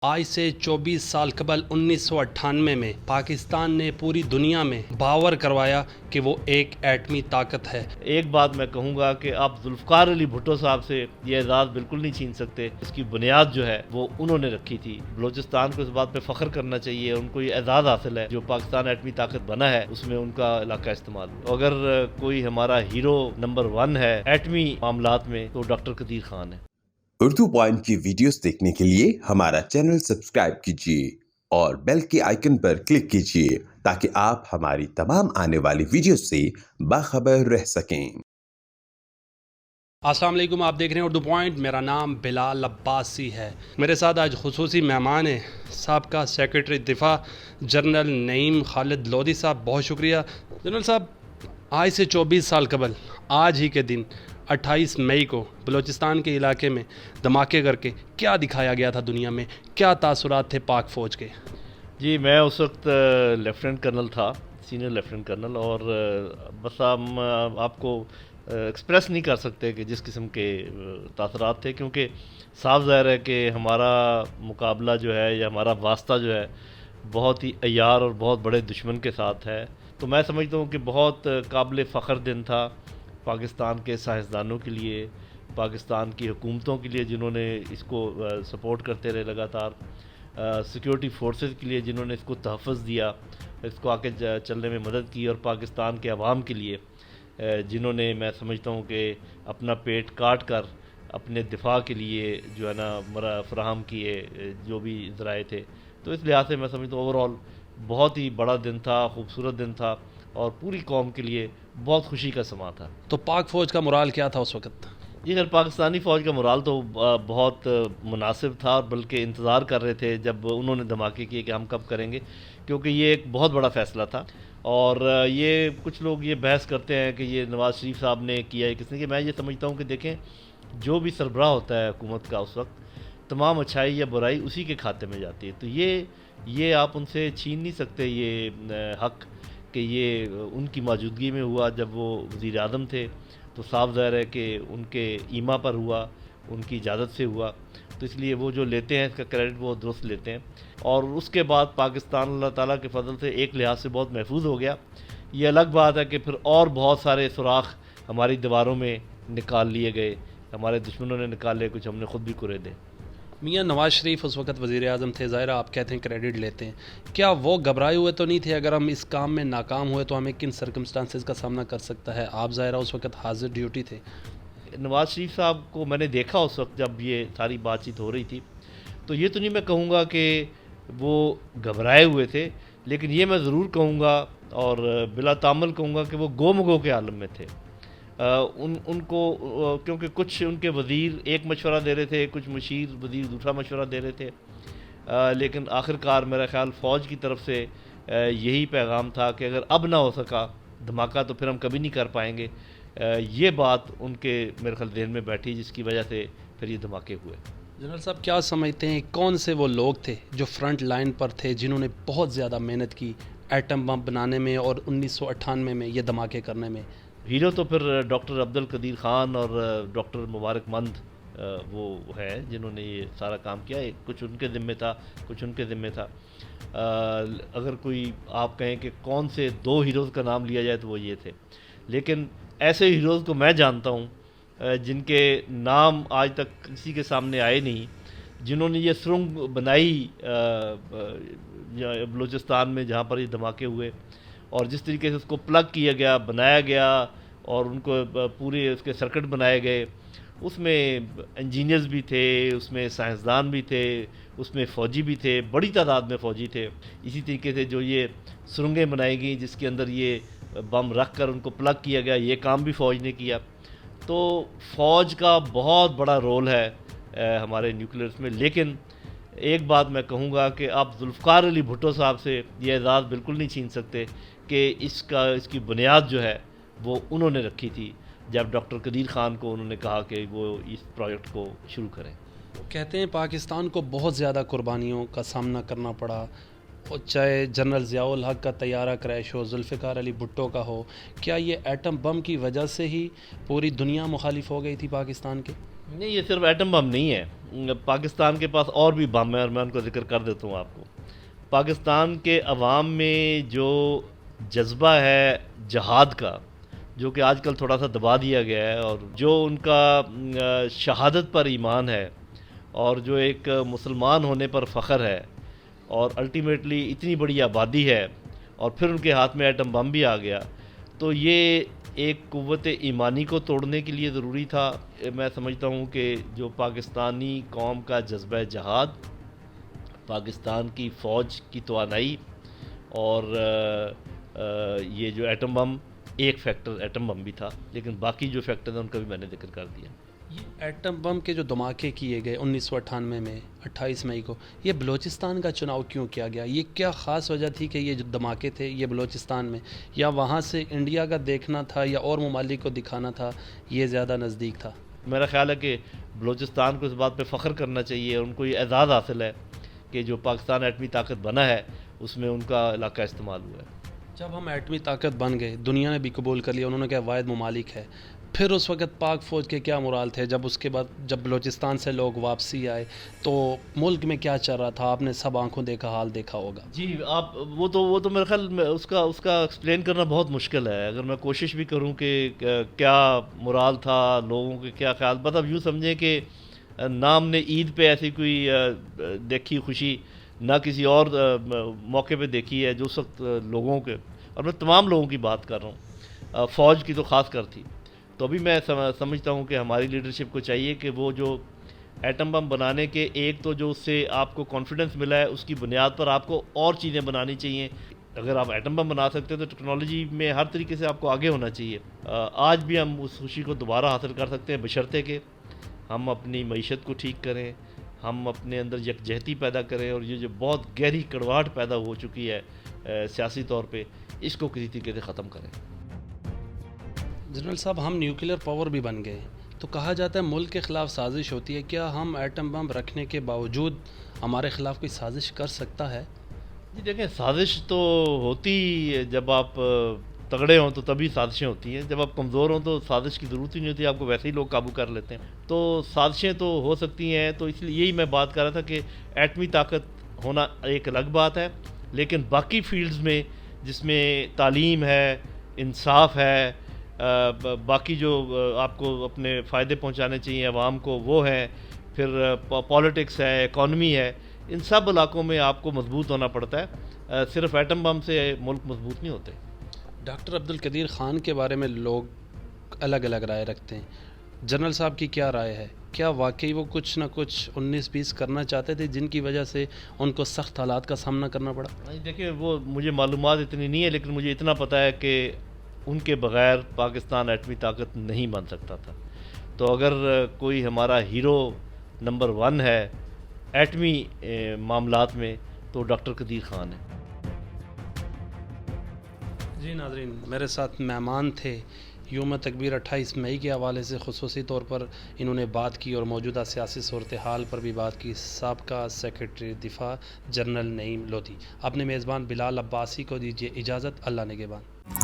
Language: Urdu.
آج سے 24 سال قبل 1998 میں پاکستان نے پوری دنیا میں باور کروایا کہ وہ ایک ایٹمی طاقت ہے۔ ایک بات میں کہوں گا کہ آپ ذوالفقار علی بھٹو صاحب سے یہ اعزاز بالکل نہیں چھین سکتے۔ اس کی بنیاد جو ہے وہ انہوں نے رکھی تھی۔ بلوچستان کو اس بات پہ فخر کرنا چاہیے، ان کو یہ اعزاز حاصل ہے جو پاکستان ایٹمی طاقت بنا ہے اس میں ان کا علاقہ استعمال۔ اگر کوئی ہمارا ہیرو نمبر 1 ہے ایٹمی معاملات میں تو ڈاکٹر قدیر خان ہے۔ اردو پوائنٹ کی ویڈیوز دیکھنے کے لیے ہمارا چینل سبسکرائب کیجیے اور بیل کے آئیکن پر کلک کیجیے تاکہ آپ ہماری تمام آنے والی ویڈیوز سے باخبر رہ سکیں۔ السلام علیکم، آپ دیکھ رہے ہیں اردو پوائنٹ۔ میرا نام بلال عباسی ہے۔ میرے ساتھ آج خصوصی مہمان ہیں سابقہ سیکرٹری دفاع جنرل نعیم خالد لودھی صاحب۔ بہت شکریہ جنرل صاحب۔ آج سے 24 سال قبل آج ہی کے دن 28 مئی کو بلوچستان کے علاقے میں دھماکے کر کے کیا دکھایا گیا تھا دنیا میں؟ کیا تاثرات تھے پاک فوج کے؟ جی میں اس وقت لیفٹیننٹ کرنل تھا، سینئر لیفٹیننٹ کرنل، اور بس ہم آپ کو ایکسپریس نہیں کر سکتے کہ جس قسم کے تاثرات تھے، کیونکہ صاف ظاہر ہے کہ ہمارا مقابلہ جو ہے یا ہمارا واسطہ جو ہے بہت ہی عیار اور بہت بڑے دشمن کے ساتھ ہے۔ تو میں سمجھتا ہوں کہ بہت قابل فخر دن تھا پاکستان کے سائنسدانوں کے لیے، پاکستان کی حکومتوں کے لیے جنہوں نے اس کو سپورٹ کرتے رہے لگاتار، سیکیورٹی فورسز کے لیے جنہوں نے اس کو تحفظ دیا، اس کو آگے چلنے میں مدد کی، اور پاکستان کے عوام کے لیے جنہوں نے میں سمجھتا ہوں کہ اپنا پیٹ کاٹ کر اپنے دفاع کے لیے جو ہے نا فراہم کیے جو بھی ذرائع تھے۔ تو اس لحاظ سے میں سمجھتا ہوں اوورآل بہت ہی بڑا دن تھا، خوبصورت دن تھا، اور پوری قوم کے لیے بہت خوشی کا سما تھا۔ تو پاک فوج کا مورال کیا تھا اس وقت؟ جی خیر، پاکستانی فوج کا مورال تو بہت مناسب تھا، اور بلکہ انتظار کر رہے تھے جب انہوں نے دھماکے کیے کہ ہم کب کریں گے، کیونکہ یہ ایک بہت بڑا فیصلہ تھا۔ اور یہ کچھ لوگ یہ بحث کرتے ہیں کہ یہ نواز شریف صاحب نے کیا ہے کس نے، کہ میں یہ سمجھتا ہوں کہ دیکھیں جو بھی سربراہ ہوتا ہے حکومت کا اس وقت، تمام اچھائی یا برائی اسی کے کھاتے میں جاتی ہے۔ تو یہ آپ ان سے چھین نہیں سکتے یہ حق کہ یہ ان کی موجودگی میں ہوا جب وہ وزیر اعظم تھے، تو صاف ظاہر ہے کہ ان کے ایما پر ہوا، ان کی اجازت سے ہوا، تو اس لیے وہ جو لیتے ہیں اس کا کریڈٹ وہ درست لیتے ہیں۔ اور اس کے بعد پاکستان اللہ تعالیٰ کے فضل سے ایک لحاظ سے بہت محفوظ ہو گیا۔ یہ الگ بات ہے کہ پھر اور بہت سارے سوراخ ہماری دیواروں میں نکال لیے گئے، ہمارے دشمنوں نے نکالے، کچھ ہم نے خود بھی کرے دے۔ میاں نواز شریف اس وقت وزیر اعظم تھے، ظاہر آپ کہتے ہیں کریڈٹ لیتے ہیں، کیا وہ گھبرائے ہوئے تو نہیں تھے اگر ہم اس کام میں ناکام ہوئے تو ہمیں کن سرکمسٹانسز کا سامنا کر سکتا ہے؟ آپ ظاہر اس وقت حاضر ڈیوٹی تھے۔ نواز شریف صاحب کو میں نے دیکھا اس وقت جب یہ ساری بات چیت ہو رہی تھی، تو یہ تو نہیں میں کہوں گا کہ وہ گھبرائے ہوئے تھے، لیکن یہ میں ضرور کہوں گا اور بلا تامل کہوں گا کہ وہ گو مگو کے عالم میں تھے۔ ان کو کیونکہ کچھ ان کے وزیر ایک مشورہ دے رہے تھے، کچھ مشیر وزیر دوسرا مشورہ دے رہے تھے، لیکن آخرکار میرا خیال فوج کی طرف سے یہی پیغام تھا کہ اگر اب نہ ہو سکا دھماکہ تو پھر ہم کبھی نہیں کر پائیں گے۔ یہ بات ان کے میرے خیال ذہن میں بیٹھی، جس کی وجہ سے پھر یہ دھماکے ہوئے۔ جنرل صاحب کیا سمجھتے ہیں کون سے وہ لوگ تھے جو فرنٹ لائن پر تھے، جنہوں نے بہت زیادہ محنت کی ایٹم بم بنانے میں اور 1998 میں یہ دھماکے کرنے میں؟ ہیرو تو پھر ڈاکٹر عبدالقدیر خان اور ڈاکٹر مبارک مند وہ ہے جنہوں نے یہ سارا کام کیا۔ کچھ ان کے ذمے تھا، کچھ ان کے ذمے تھا۔ اگر کوئی آپ کہیں کہ کون سے 2 ہیروز کا نام لیا جائے تو وہ یہ تھے، لیکن ایسے ہیروز کو میں جانتا ہوں جن کے نام آج تک کسی کے سامنے آئے نہیں، جنہوں نے یہ سرنگ بنائی بلوچستان میں جہاں پر یہ دھماکے ہوئے، اور جس طریقے سے اس کو پلگ کیا گیا، بنایا گیا، اور ان کو پورے اس کے سرکٹ بنائے گئے، اس میں انجینئرز بھی تھے، اس میں سائنسدان بھی تھے، اس میں فوجی بھی تھے، بڑی تعداد میں فوجی تھے۔ اسی طریقے سے جو یہ سرنگیں بنائی گئیں جس کے اندر یہ بم رکھ کر ان کو پلگ کیا گیا، یہ کام بھی فوج نے کیا۔ تو فوج کا بہت بڑا رول ہے ہمارے نیوکلیئرس میں۔ لیکن ایک بات میں کہوں گا کہ آپ ذوالفقار علی بھٹو صاحب سے یہ اعزاز بالکل نہیں چھین سکتے کہ اس کی بنیاد جو ہے وہ انہوں نے رکھی تھی جب ڈاکٹر قدیر خان کو انہوں نے کہا کہ وہ اس پروجیکٹ کو شروع کریں۔ کہتے ہیں پاکستان کو بہت زیادہ قربانیوں کا سامنا کرنا پڑا، چاہے جنرل ضیاء الحق کا طیارہ کریش ہو، ذوالفقار علی بھٹو کا ہو۔ کیا یہ ایٹم بم کی وجہ سے ہی پوری دنیا مخالف ہو گئی تھی پاکستان کے؟ نہیں، یہ صرف ایٹم بم نہیں ہے، پاکستان کے پاس اور بھی بم ہیں، اور میں ان کا ذکر کر دیتا ہوں آپ کو۔ پاکستان کے عوام میں جو جذبہ ہے جہاد کا، جو کہ آج کل تھوڑا سا دبا دیا گیا ہے، اور جو ان کا شہادت پر ایمان ہے، اور جو ایک مسلمان ہونے پر فخر ہے، اور الٹیمیٹلی اتنی بڑی آبادی ہے، اور پھر ان کے ہاتھ میں ایٹم بم بھی آ گیا، تو یہ ایک قوت ایمانی کو توڑنے کے لیے ضروری تھا۔ میں سمجھتا ہوں کہ جو پاکستانی قوم کا جذبہ جہاد، پاکستان کی فوج کی توانائی، اور یہ جو ایٹم بم، ایک فیکٹر ایٹم بم بھی تھا، لیکن باقی جو فیکٹر ہیں ان کا بھی میں نے ذکر کر دیا۔ یہ ایٹم بم کے جو دھماکے کیے گئے 1998 میں 28 مئی کو، یہ بلوچستان کا چناؤ کیوں کیا گیا؟ یہ کیا خاص وجہ تھی کہ یہ جو دھماکے تھے یہ بلوچستان میں، یا وہاں سے انڈیا کا دیکھنا تھا یا اور ممالک کو دکھانا تھا یہ زیادہ نزدیک تھا؟ میرا خیال ہے کہ بلوچستان کو اس بات پہ فخر کرنا چاہیے، ان کو یہ اعزاز حاصل ہے کہ جو پاکستان ایٹمی طاقت بنا ہے اس میں ان کا علاقہ استعمال ہوا ہے۔ جب ہم ایٹمی طاقت بن گئے، دنیا نے بھی قبول کر لیا، انہوں نے کہا واحد ممالک ہے، پھر اس وقت پاک فوج کے کیا مرال تھے؟ جب اس کے بعد جب بلوچستان سے لوگ واپسی آئے تو ملک میں کیا چل رہا تھا؟ آپ نے سب آنکھوں دیکھا حال دیکھا ہوگا۔ جی، آپ وہ تو میرے خیال میں اس کا ایکسپلین کرنا بہت مشکل ہے، اگر میں کوشش بھی کروں کہ کیا مرال تھا لوگوں کے، کیا خیال، مطلب یوں سمجھیں کہ نہ ہم نے عید پہ ایسی کوئی دیکھی خوشی، نہ کسی اور موقع پہ دیکھی ہے جو اس وقت لوگوں کے، اور میں تمام لوگوں کی بات کر رہا ہوں، فوج کی تو خاص کر تھی۔ تو ابھی میں سمجھتا ہوں کہ ہماری لیڈرشپ کو چاہیے کہ وہ جو ایٹم بم بنانے کے، ایک تو جو اس سے آپ کو کانفیڈنس ملا ہے، اس کی بنیاد پر آپ کو اور چیزیں بنانی چاہیے۔ اگر آپ ایٹم بم بنا سکتے ہیں تو ٹیکنالوجی میں ہر طریقے سے آپ کو آگے ہونا چاہیے۔ آج بھی ہم اس خوشی کو دوبارہ حاصل کر سکتے ہیں، بشرطے کہ ہم اپنی معیشت کو ٹھیک کریں، ہم اپنے اندر یکجہتی پیدا کریں، اور یہ جو بہت گہری کڑواہٹ پیدا ہو چکی ہے سیاسی طور پہ، اس کو کسی طریقے سے ختم کریں۔ جنرل صاحب، ہم نیوکلیر پاور بھی بن گئے، تو کہا جاتا ہے ملک کے خلاف سازش ہوتی ہے، کیا ہم ایٹم بم رکھنے کے باوجود ہمارے خلاف کوئی سازش کر سکتا ہے؟ جی دیکھیں، سازش تو ہوتی ہے، جب آپ تگڑے ہوں تو تبھی سازشیں ہوتی ہیں، جب آپ کمزور ہوں تو سازش کی ضرورت ہی نہیں ہوتی، آپ کو ویسے ہی لوگ قابو کر لیتے ہیں۔ تو سازشیں تو ہو سکتی ہیں، تو اس لیے یہی میں بات کر رہا تھا کہ ایٹمی طاقت ہونا ایک الگ بات ہے، لیکن باقی فیلڈز میں، جس میں تعلیم ہے، انصاف ہے، باقی جو آپ کو اپنے فائدے پہنچانے چاہیے عوام کو وہ ہیں، پھر پالیٹکس ہے، اکانومی ہے، ان سب علاقوں میں آپ کو مضبوط ہونا پڑتا ہے، صرف ایٹم بم سے ملک مضبوط نہیں ہوتے۔ ڈاکٹر عبدالقدیر خان کے بارے میں لوگ الگ الگ رائے رکھتے ہیں، جنرل صاحب کی کیا رائے ہے؟ کیا واقعی وہ کچھ نہ کچھ 19-20 کرنا چاہتے تھے جن کی وجہ سے ان کو سخت حالات کا سامنا کرنا پڑا؟ دیکھیں، وہ مجھے معلومات اتنی نہیں ہے، لیکن مجھے اتنا پتہ ہے کہ ان کے بغیر پاکستان ایٹمی طاقت نہیں بن سکتا تھا۔ تو اگر کوئی ہمارا ہیرو نمبر 1 ہے ایٹمی معاملات میں تو ڈاکٹر قدیر خان ہے۔ جی ناظرین، میرے ساتھ مہمان تھے، یوم تکبیر 28 مئی کے حوالے سے خصوصی طور پر انہوں نے بات کی اور موجودہ سیاسی صورتحال پر بھی بات کی۔ سابقہ سیکرٹری دفاع جنرل نعیم لودھی۔ اپنے میزبان بلال عباسی کو دیجیے اجازت، اللہ نگہبان۔